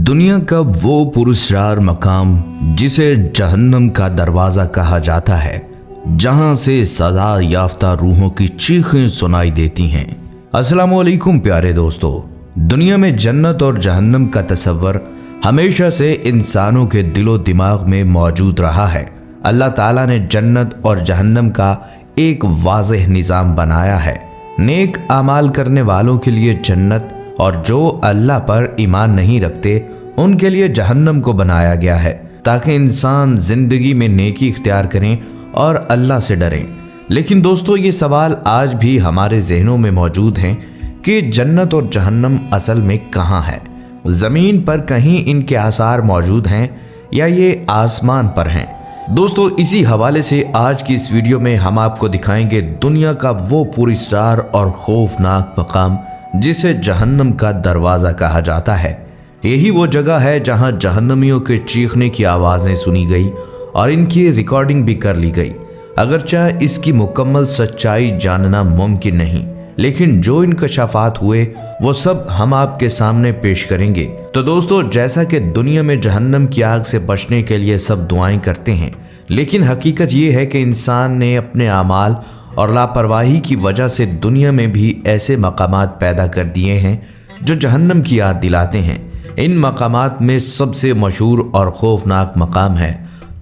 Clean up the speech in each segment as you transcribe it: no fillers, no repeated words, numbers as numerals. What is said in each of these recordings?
दुनिया का वो पुरस्कार मकाम जिसे जहन्नम का दरवाज़ा कहा जाता है, जहां से सजा याफ्ता रूहों की चीखें सुनाई देती हैं। अस्सलामु अलैकुम प्यारे दोस्तों, दुनिया में जन्नत और जहन्नम का तस्वर हमेशा से इंसानों के दिलो दिमाग में मौजूद रहा है। अल्लाह ताला ने जन्नत और जहन्नम का एक वाज़ेह निज़ाम बनाया है। नेक आमाल करने वालों के लिए जन्नत और जो अल्लाह पर ईमान नहीं रखते उनके लिए जहन्नम को बनाया गया है, ताकि इंसान जिंदगी में नेकी इख्तियार करें और अल्लाह से डरें। लेकिन दोस्तों, ये सवाल आज भी हमारे जहनों में मौजूद हैं कि जन्नत और जहन्नम असल में कहाँ है। ज़मीन पर कहीं इनके आसार मौजूद हैं या ये आसमान पर हैं। दोस्तों, इसी हवाले से आज की इस वीडियो में हम आपको दिखाएंगे दुनिया का वो पुरस्कार और खौफनाक मकाम जिसे जहन्नम का दरवाज़ा कहा जाता है। यही वो जगह है जहां जहन्नमियों के चीखने की आवाज़ें सुनी गई और इनकी रिकॉर्डिंग भी कर ली गई। अगरचे इसकी मुकम्मल सच्चाई जानना मुमकिन नहीं, लेकिन जो इंकशाफात हुए वो सब हम आपके सामने पेश करेंगे। तो दोस्तों, जैसा कि दुनिया में जहन्नम की आग से बचने के लिए सब दुआएं करते हैं, लेकिन हकीकत ये है कि इंसान ने अपने आमाल और लापरवाही की वजह से दुनिया में भी ऐसे मकामात पैदा कर दिए हैं जो जहन्नम की याद दिलाते हैं। इन मकामात में सबसे मशहूर और खौफनाक मकाम है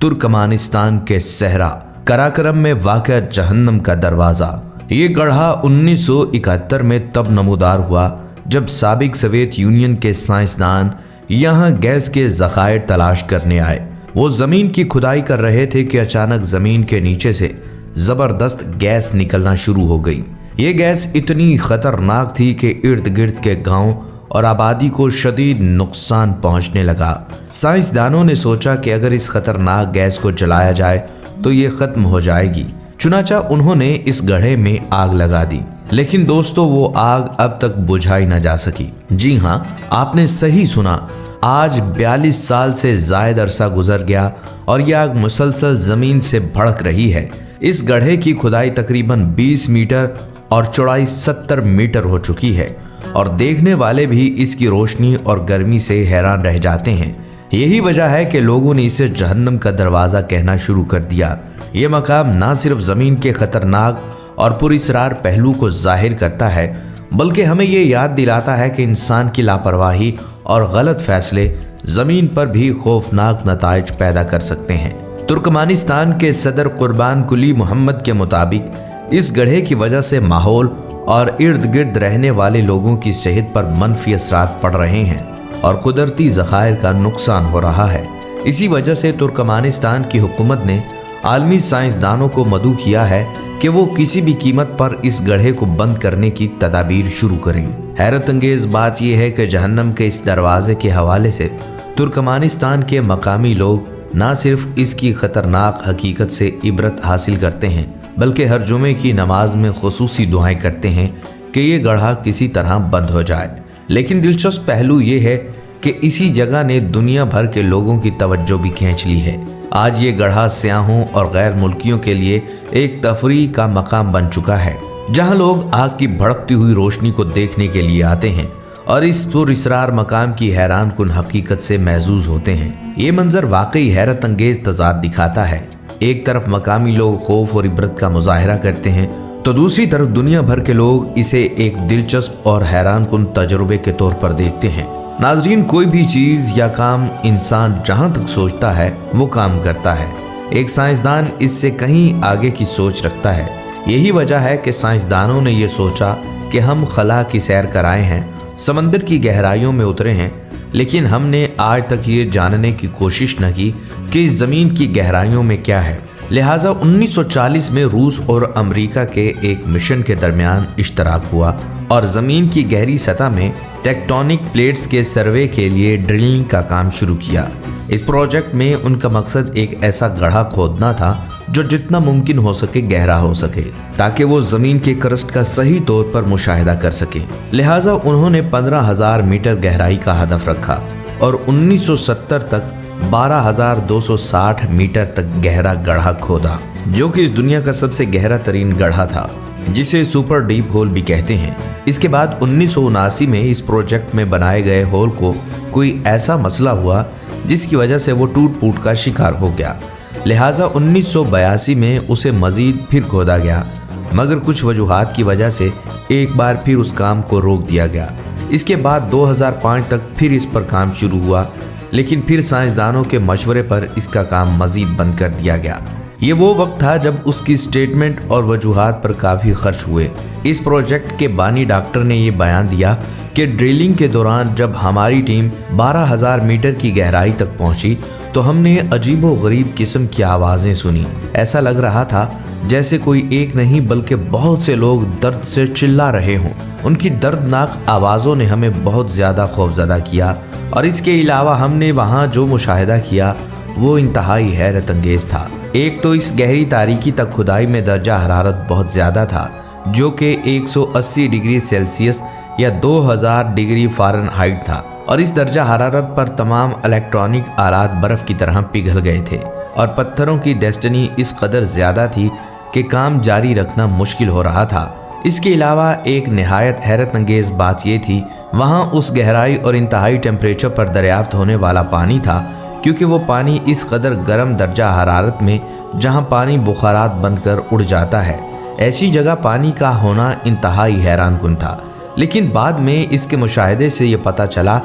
तुर्कमानिस्तान के सहरा कराकरम में वाक़या जहन्नम का दरवाज़ा। ये गढ़ा 1971 में तब नमूदार हुआ जब साबिक सोवियत यूनियन के साइंसदान यहाँ गैस के ज़खायर तलाश करने आए। वो ज़मीन की खुदाई कर रहे थे कि अचानक ज़मीन के नीचे से ज़बरदस्त गैस निकलना शुरू हो गई। ये गैस इतनी ख़तरनाक थी कि इर्द गिर्द के गांव और आबादी को शदीद नुकसान पहुंचने लगा। साइंसदानों ने सोचा कि अगर इस खतरनाक गैस को जलाया जाए तो ये ख़त्म हो जाएगी। चुनाचा उन्होंने इस गड्ढे में आग लगा दी, लेकिन दोस्तों वो आग अब तक बुझाई न जा सकी। जी हाँ, आपने सही सुना, आज 42 साल से ज़ायद अरसा गुजर गया और यह आग मुसलसल ज़मीन से भड़क रही है। इस गड्ढे की खुदाई तकरीबन 20 मीटर और चौड़ाई 70 मीटर हो चुकी है और देखने वाले भी इसकी रोशनी और गर्मी से हैरान रह जाते हैं। यही वजह है कि लोगों ने इसे जहन्नम का दरवाज़ा कहना शुरू कर दिया। ये मकाम ना सिर्फ ज़मीन के ख़तरनाक और पुरअसरार पहलू को जाहिर करता है, बल्कि हमें ये याद दिलाता है कि इंसान की लापरवाही और गलत फैसले ज़मीन पर भी खौफनाक नताइज पैदा कर सकते हैं। तुर्कमानिस्तान के सदर कुर्बान कुली मोहम्मद के मुताबिक इस गड्ढे की वजह से माहौल और इर्द गिर्द रहने वाले लोगों की सेहत पर मनफी असरात पड़ रहे हैं और कुदरती ज़खायर का नुकसान हो रहा है। इसी वजह से तुर्कमानिस्तान की हुकूमत ने आलमी साइंसदानों को मदऊ किया है कि वो किसी भी कीमत पर इस गड्ढे को बंद करने की तदाबीर शुरू करें। हैरत अंगेज बात यह है कि जहन्नम के इस दरवाजे के हवाले से तुर्कमानिस्तान के मकामी लोग ना सिर्फ इसकी ख़तरनाक हकीकत से इबरत हासिल करते हैं, बल्कि हर जुमे की नमाज में खुसूसी दुआएं करते हैं कि ये गड्ढा किसी तरह बंद हो जाए। लेकिन दिलचस्प पहलू ये है कि इसी जगह ने दुनिया भर के लोगों की तवज्जो भी खींच ली है। आज ये गड्ढा सियाहों और गैर मुल्कियों के लिए एक तफरीह का मकाम बन चुका है, जहाँ लोग आग की भड़कती हुई रोशनी को देखने के लिए आते हैं और इस पुरअसरार मकाम की हैरान कुन हकीकत से महजूज होते हैं। ये मंजर वाकई हैरत अंगेज तजाद दिखाता है। एक तरफ मकामी लोग खौफ और इबरत का मुजाहरा करते हैं, तो दूसरी तरफ दुनिया भर के लोग इसे एक दिलचस्प और हैरान कुन तजुर्बे के तौर पर देखते हैं। नाजरीन, कोई भी चीज़ या काम इंसान जहाँ तक सोचता है वो काम करता है। एक साइंसदान इससे कहीं आगे की सोच रखता है। यही वजह है कि साइंसदानों ने ये सोचा कि हम खला की सैर कराए हैं, समंदर की गहराइयों में उतरे हैं, लेकिन हमने आज तक ये जानने की कोशिश न की कि इस ज़मीन की गहराइयों में क्या है। लिहाजा 1940 में रूस और अमेरिका के एक मिशन के दरमियान इश्तराक हुआ और ज़मीन की गहरी सतह में टेक्टोनिक प्लेट्स के सर्वे के लिए ड्रिलिंग का काम शुरू किया। इस प्रोजेक्ट में उनका मकसद एक ऐसा गड्ढा खोदना था जो जितना मुमकिन हो सके गहरा हो सके, ताकि वो ज़मीन के क्रस्ट का सही तौर पर मुशाहिदा कर सके। लिहाजा उन्होंने 15,000 मीटर गहराई का हदफ रखा और 1970 तक 12,260 मीटर तक गहरा गड्ढा खोदा, जो कि इस दुनिया का सबसे गहरा तरीन गड्ढा था। जिसे सुपर डीप होल भी कहते हैं। इसके बाद 1979 में इस प्रोजेक्ट में बनाए गए होल को कोई ऐसा मसला हुआ जिसकी वजह से वो टूट फूट का शिकार हो गया, लिहाजा 1982 में उसे मजीद फिर खोदा गया, मगर कुछ वजूहात की वजह से एक बार फिर उस काम को रोक दिया गया। इसके बाद 2005 तक फिर इस पर काम शुरू हुआ, लेकिन फिर साइंसदानों के मशवरे पर इसका काम मजीद बंद कर दिया गया। ये वो वक्त था जब उसकी स्टेटमेंट और वजूहात पर काफ़ी खर्च हुए। इस प्रोजेक्ट के बानी डॉक्टर ने ये बयान दिया कि ड्रिलिंग के दौरान जब हमारी टीम 12,000 मीटर की गहराई तक पहुंची तो हमने अजीबो गरीब किस्म की आवाज़ें सुनी। ऐसा लग रहा था जैसे कोई एक नहीं बल्कि बहुत से लोग दर्द से चिल्ला रहे हों। उनकी दर्दनाक आवाज़ों ने हमें बहुत ज़्यादा खौफजदा किया, और इसके अलावा हमने वहाँ जो मुशाहिदा किया वो इंतहाई हैरत अंगेज़ था। एक तो इस गहरी तारीकी तक खुदाई में दर्जा हरारत बहुत ज़्यादा था, जो कि 180 डिग्री सेल्सियस या 2000 डिग्री फ़ारेनहाइट था, और इस दर्जा हरारत पर तमाम इलेक्ट्रॉनिक आलात बर्फ़ की तरह पिघल गए थे, और पत्थरों की डेस्टिनी इस कदर ज़्यादा थी कि काम जारी रखना मुश्किल हो रहा था। इसके अलावा एक नहायत हैरत अंगेज़ बात ये थी, वहाँ उस गहराई और इंतहाई टेम्परेचर पर दरियाफ्त होने वाला पानी था, क्योंकि वो पानी इस कदर गर्म दर्जा हरारत में जहाँ पानी बुखारात बनकर उड़ जाता है, ऐसी जगह पानी का होना इंतहाई हैरान कुन था। लेकिन बाद में इसके मुशाहिदे से ये पता चला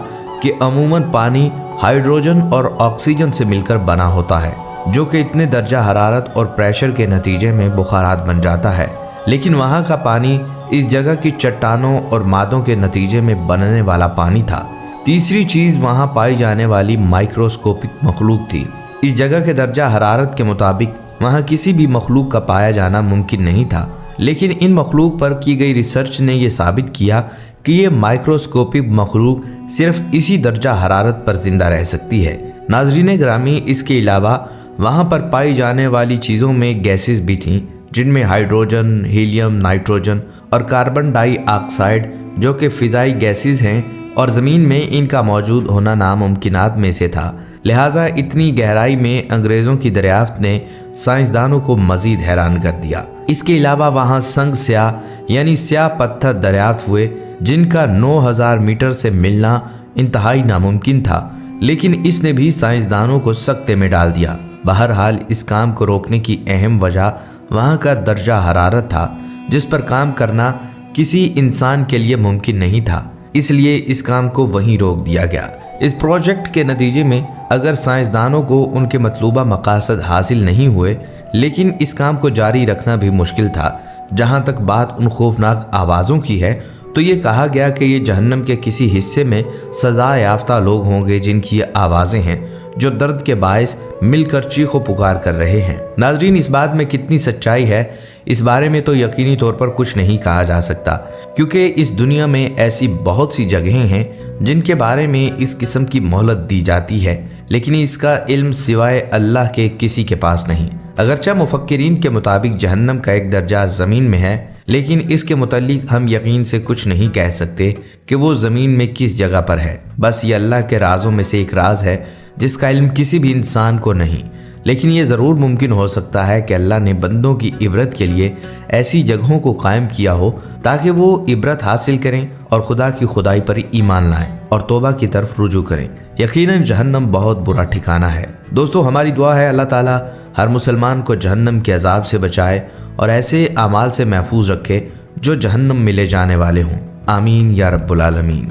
कि अमूमन पानी हाइड्रोजन और ऑक्सीजन से मिलकर बना होता है, जो कि इतने दर्जा हरारत और प्रेशर के नतीजे में बुखारात बन जाता है। लेकिन वहाँ का पानी इस जगह की चट्टानों और मादों के नतीजे में बनने वाला पानी था। तीसरी चीज़ वहाँ पाई जाने वाली माइक्रोस्कोपिक मखलूक थी। इस जगह के दर्जा हरारत के मुताबिक वहाँ किसी भी मखलूक का पाया जाना मुमकिन नहीं था, लेकिन इन मखलूक पर की गई रिसर्च ने यह साबित किया कि ये माइक्रोस्कोपिक मखलूक सिर्फ इसी दर्जा हरारत पर जिंदा रह सकती है। नाजरीन ग्रामी, इसके अलावा वहाँ पर पाई जाने वाली चीज़ों में गैसेस भी थीं, जिनमें हाइड्रोजन, हीलियम, नाइट्रोजन और कार्बन डाइऑक्साइड, जो कि फ़िज़ाई गैसेस हैं, और ज़मीन में इनका मौजूद होना नामुमकिनात में से था। लिहाजा इतनी गहराई में अंग्रेज़ों की दरियाफ्त ने साइंसदानों को मज़ीद हैरान कर दिया। इसके अलावा वहाँ संग स्याह यानी स्याह पत्थर दरियाफ्त हुए, जिनका 9000 मीटर से मिलना इंतहाई नामुमकिन था, लेकिन इसने भी साइंसदानों को सकते में डाल दिया। बहरहाल इस काम को रोकने की अहम वजह वहाँ का दर्जा हरारत था, जिस पर काम करना किसी इंसान के लिए मुमकिन नहीं था, इसलिए इस काम को वहीं रोक दिया गया। इस प्रोजेक्ट के नतीजे में अगर साइंसदानों को उनके मतलूबा मकासद हासिल नहीं हुए, लेकिन इस काम को जारी रखना भी मुश्किल था। जहाँ तक बात उन खौफनाक आवाज़ों की है, तो ये कहा गया कि ये जहन्नम के किसी हिस्से में सज़ा याफ्ता लोग होंगे जिनकी आवाज़ें हैं जो दर्द के बायस मिलकर चीखो पुकार कर रहे हैं। नाजरीन, इस बात में कितनी सच्चाई है, इस बारे में तो यकीनी तौर पर कुछ नहीं कहा जा सकता, क्योंकि इस दुनिया में ऐसी बहुत सी जगहें हैं जिनके बारे में इस किस्म की मोहलत दी जाती है, लेकिन इसका इल्म सिवाय अल्लाह के किसी के पास नहीं। अगरचे मुफक्किरीन के मुताबिक जहन्नम का एक दर्जा ज़मीन में है, लेकिन इसके मुतालिक हम यकीन से कुछ नहीं कह सकते कि वो ज़मीन में किस जगह पर है। बस ये अल्लाह के राज़ों में से एक राज है जिसका इल्म किसी भी इंसान को नहीं। लेकिन ये ज़रूर मुमकिन हो सकता है कि अल्लाह ने बंदों की इबरत के लिए ऐसी जगहों को कायम किया हो ताकि वो इबरत हासिल करें और खुदा की खुदाई पर ईमान लाएं और तौबा की तरफ रुजू करें। यकीनन जहन्नम बहुत बुरा ठिकाना है। दोस्तों, हमारी दुआ है अल्लाह ताला हर मुसलमान को जहन्नम के अजाब से बचाए और ऐसे अमाल से महफूज रखे जो जहन्नम में ले जाने वाले हों। आमीन या रब्बुल आलमीन।